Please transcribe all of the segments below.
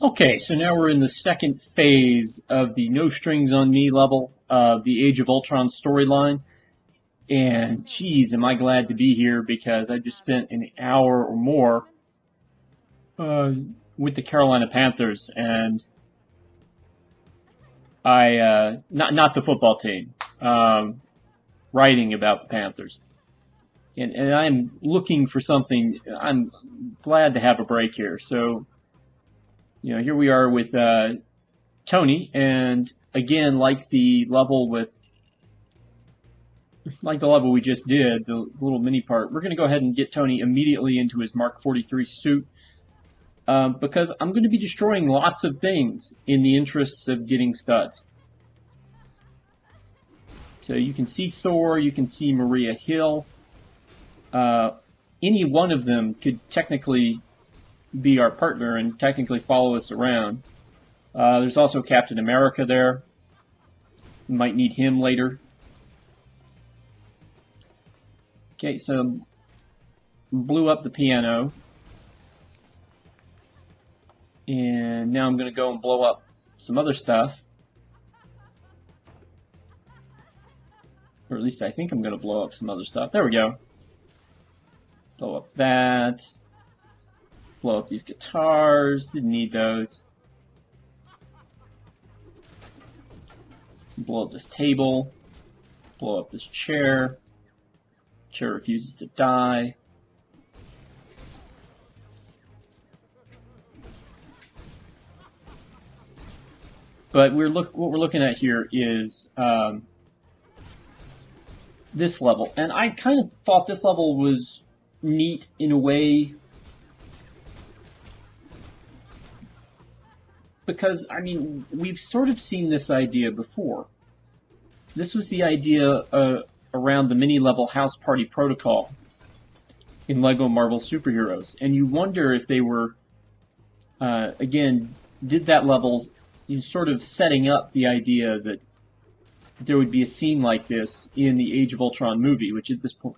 Okay, so now we're in the second phase of the No Strings on Me level of the Age of Ultron storyline. And geez, am I glad to be here because I just spent an hour or more uh, with the Carolina Panthers, and not the football team, writing about the Panthers. And I'm looking for something. I'm glad to have a break here. So, here we are with Tony, and again, like the level we just did, the little mini part, we're going to go ahead and get Tony immediately into his Mark 43 suit, because I'm going to be destroying lots of things in the interests of getting studs. So you can see Thor, you can see Maria Hill. Any one of them could technically be our partner and technically follow us around. There's also Captain America there. Might need him later. Okay, so blew up the piano. And now I'm going to go and blow up some other stuff. Or at least I think I'm going to blow up some other stuff. There we go. Blow up that. Blow up these guitars. Didn't need those. Blow up this table. Blow up this chair. Chair refuses to die. But what we're looking at here is this level. And I kind of thought this level was neat in a way because, I mean, we've sort of seen this idea before. This was the idea around the mini-level House Party Protocol in LEGO Marvel Superheroes. And you wonder if they were, again, did that level sort of setting up the idea that there would be a scene like this in the Age of Ultron movie, which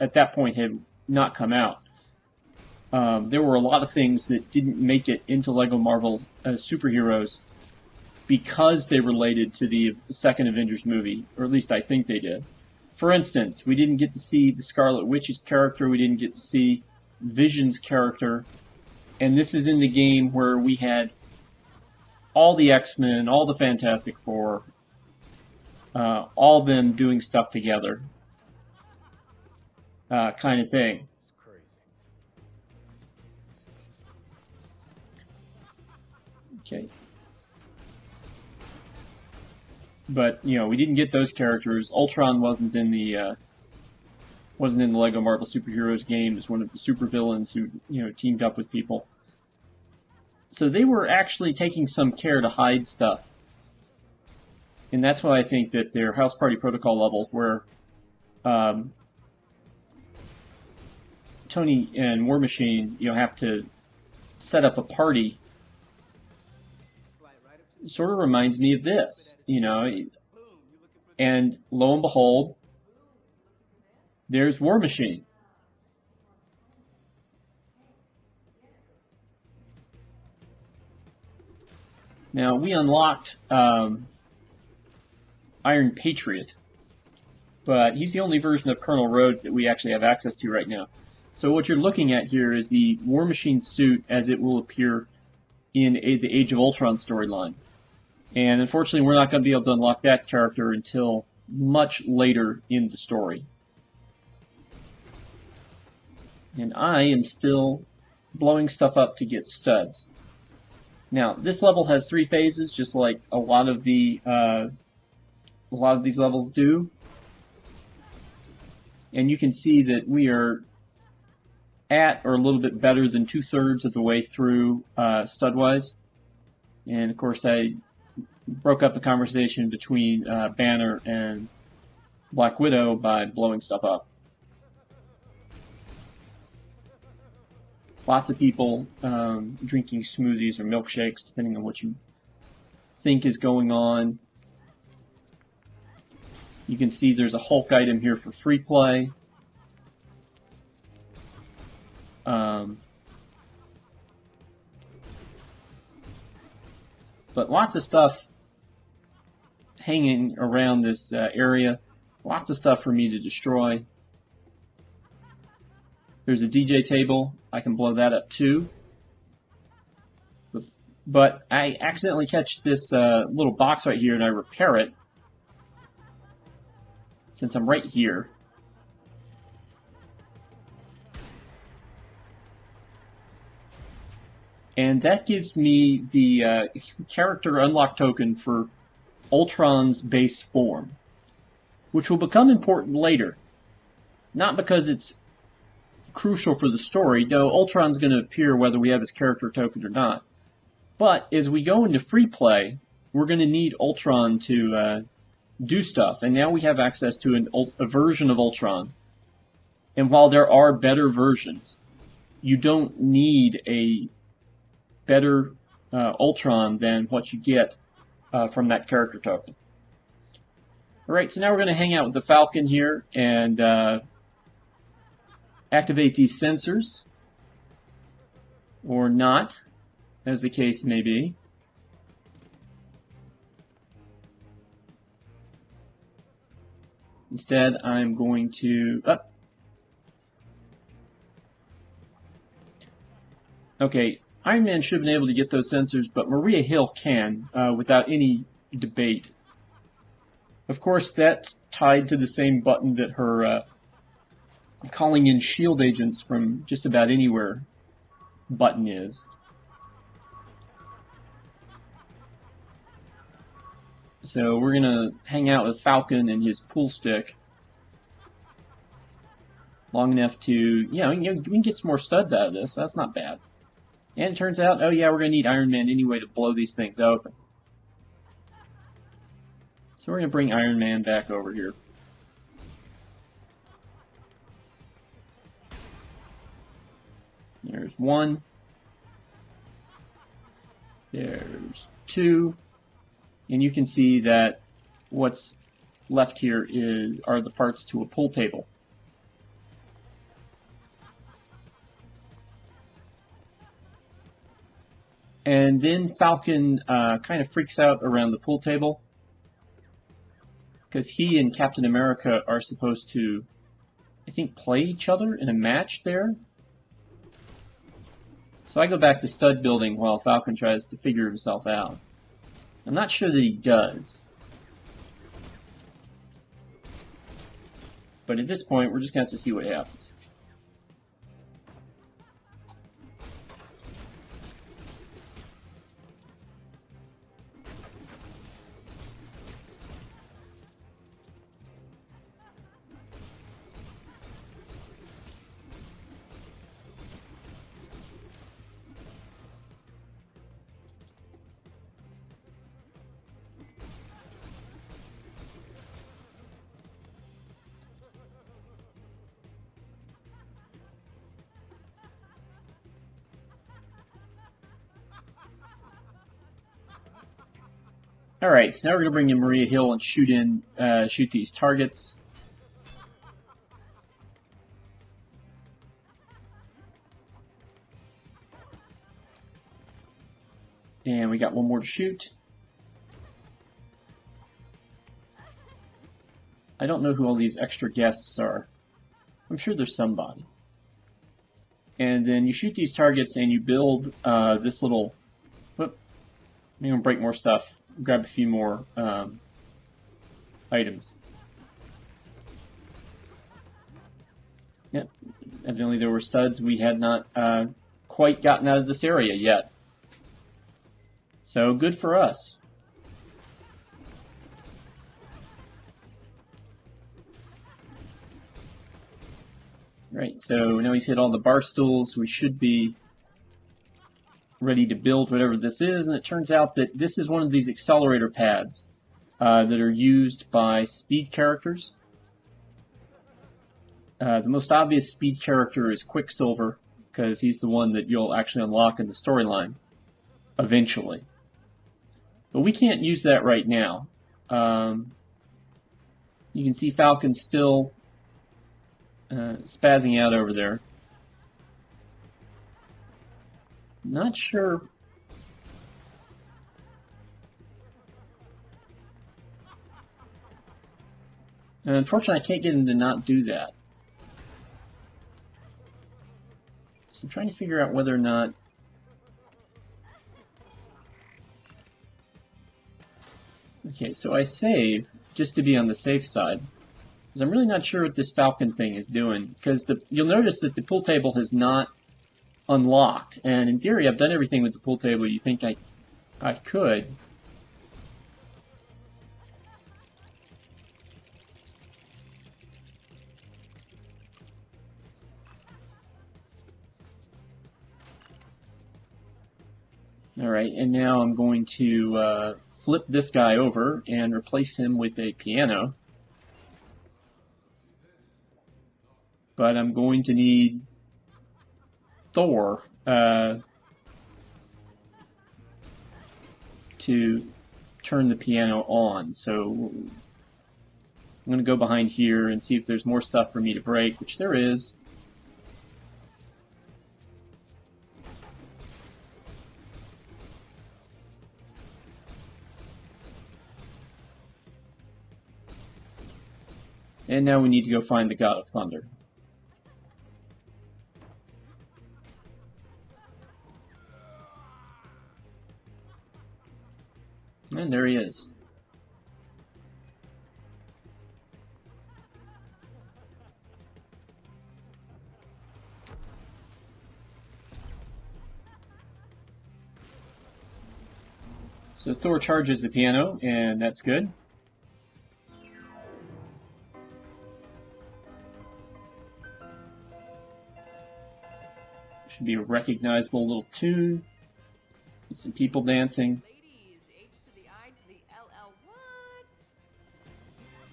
at that point had not come out. There were a lot of things that didn't make it into LEGO Marvel Superheroes because they related to the second Avengers movie, or at least I think they did. For instance, we didn't get to see the Scarlet Witch's character, we didn't get to see Vision's character, and this is in the game where we had all the X-Men, all the Fantastic Four, all them doing stuff together, kind of thing. Okay. But we didn't get those characters. Ultron wasn't in the LEGO Marvel Superheroes game as one of the supervillains who teamed up with people. So they were actually taking some care to hide stuff. And that's why I think that their House Party Protocol level, where Tony and War Machine have to set up a party, sort of reminds me of this, and lo and behold, there's War Machine. Now, we unlocked Iron Patriot, but he's the only version of Colonel Rhodes that we actually have access to right now. So what you're looking at here is the War Machine suit as it will appear in the Age of Ultron storyline. And unfortunately, we're not going to be able to unlock that character until much later in the story. And I am still blowing stuff up to get studs. Now, this level has 3 phases, just like a lot of these levels do. And you can see that we are at or a little bit better than 2/3 of the way through stud-wise. And of course, I broke up the conversation between Banner and Black Widow by blowing stuff up. Lots of people drinking smoothies or milkshakes, depending on what you think is going on. You can see there's a Hulk item here for free play. But lots of stuff hanging around this area. Lots of stuff for me to destroy. There's a DJ table. I can blow that up too. But I accidentally catch this little box right here and I repair it. Since I'm right here. And that gives me the character unlock token for Ultron's base form, which will become important later. Not because it's crucial for the story, though Ultron's going to appear whether we have his character token or not. But as we go into free play, we're going to need Ultron to do stuff, and now we have access to a version of Ultron. And while there are better versions, you don't need a better Ultron than what you get from that character token. Alright, so now we're going to hang out with the Falcon here and activate these sensors, or not, as the case may be. Instead, I'm going to... Okay, Iron Man should have been able to get those sensors, but Maria Hill can, without any debate. Of course, that's tied to the same button that her calling in shield agents from just about anywhere button is. So we're going to hang out with Falcon and his pool stick long enough to, you know, we can get some more studs out of this. That's not bad. And it turns out, oh yeah, we're going to need Iron Man anyway to blow these things open. So we're going to bring Iron Man back over here. There's one. There's two. And you can see that what's left here are the parts to a pool table. And then Falcon kind of freaks out around the pool table because he and Captain America are supposed to, I think, play each other in a match there. So I go back to stud building while Falcon tries to figure himself out. I'm not sure that he does. But at this point, we're just going to have to see what happens. Alright, so now we're going to bring in Maria Hill and shoot these targets. And we got one more to shoot. I don't know who all these extra guests are. I'm sure there's somebody. And then you shoot these targets and you build this little... Whoop, I'm going to break more stuff. Grab a few more items. Yep, evidently there were studs. We had not quite gotten out of this area yet. So good for us. Right, so now we've hit all the bar stools. We should be ready to build whatever this is, and it turns out that this is one of these accelerator pads that are used by speed characters. The most obvious speed character is Quicksilver, because he's the one that you'll actually unlock in the storyline eventually. But we can't use that right now. You can see Falcon still spazzing out over there. Not sure And unfortunately, I can't get him to not do that. So I'm trying to figure out whether or not... Okay, so I save just to be on the safe side, because I'm really not sure what this Falcon thing is doing, because you'll notice that the pool table has not unlocked, and in theory I've done everything with the pool table you think I could. Alright, and now I'm going to flip this guy over and replace him with a piano. But I'm going to need Thor to turn the piano on. So I'm going to go behind here and see if there's more stuff for me to break, which there is. And now we need to go find the God of Thunder. And there he is. So Thor charges the piano, and that's good. Should be a recognizable little tune. Get some people dancing.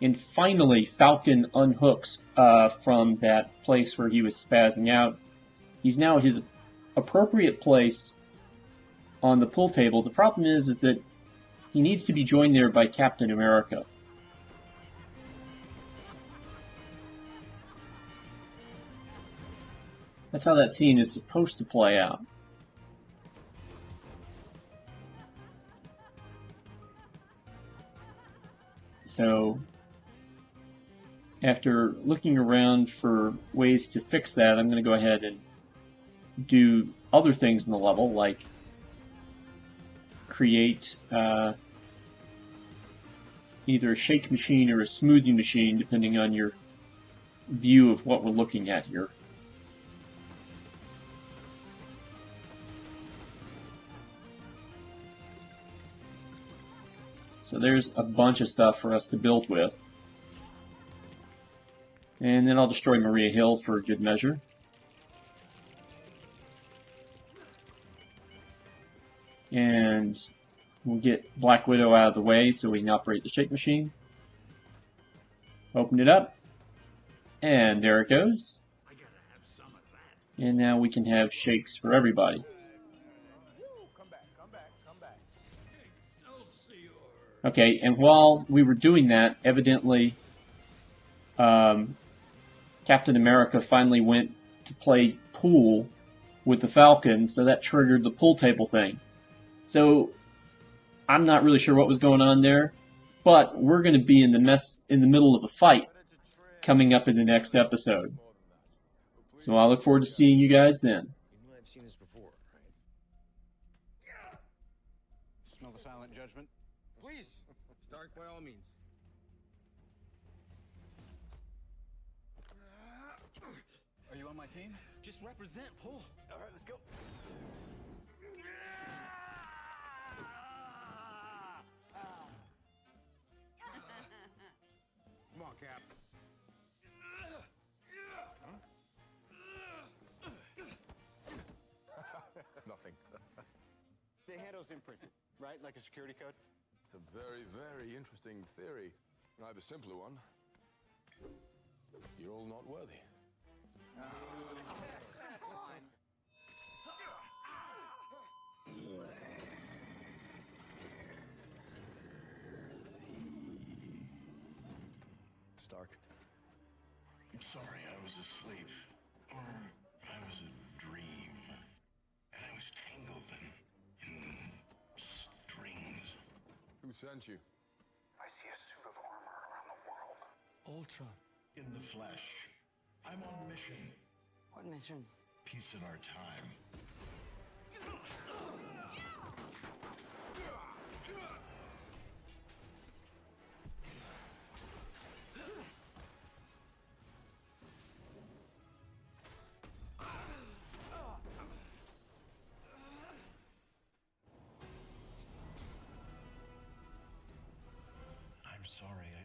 And finally, Falcon unhooks from that place where he was spazzing out. He's now at his appropriate place on the pool table. The problem is that he needs to be joined there by Captain America. That's how that scene is supposed to play out. So, after looking around for ways to fix that, I'm going to go ahead and do other things in the level, like create either a shake machine or a smoothie machine, depending on your view of what we're looking at here. So there's a bunch of stuff for us to build with. And then I'll destroy Maria Hill for good measure. And we'll get Black Widow out of the way so we can operate the shake machine. Open it up. And there it goes. And now we can have shakes for everybody. Okay, and while we were doing that, evidently Captain America finally went to play pool with the Falcon, so that triggered the pool table thing. So I'm not really sure what was going on there, but we're going to be in the middle of a fight coming up in the next episode. So I look forward to seeing you guys then. You know I've seen this before, right? Smell the silent judgment? Please, Stark, by all means. Are you on my team? Just represent, pull. All right, let's go. Come on, Cap. Nothing. The handle's imprinted, right? Like a security code? It's a very, very interesting theory. I have a simpler one. You're all not worthy. Stark. I'm sorry, I was asleep. Or I was a dream. And I was tangled in strings. Who sent you? I see a suit of armor around the world. Ultra. In the flesh. I'm on mission. What mission? Peace in our time. I'm sorry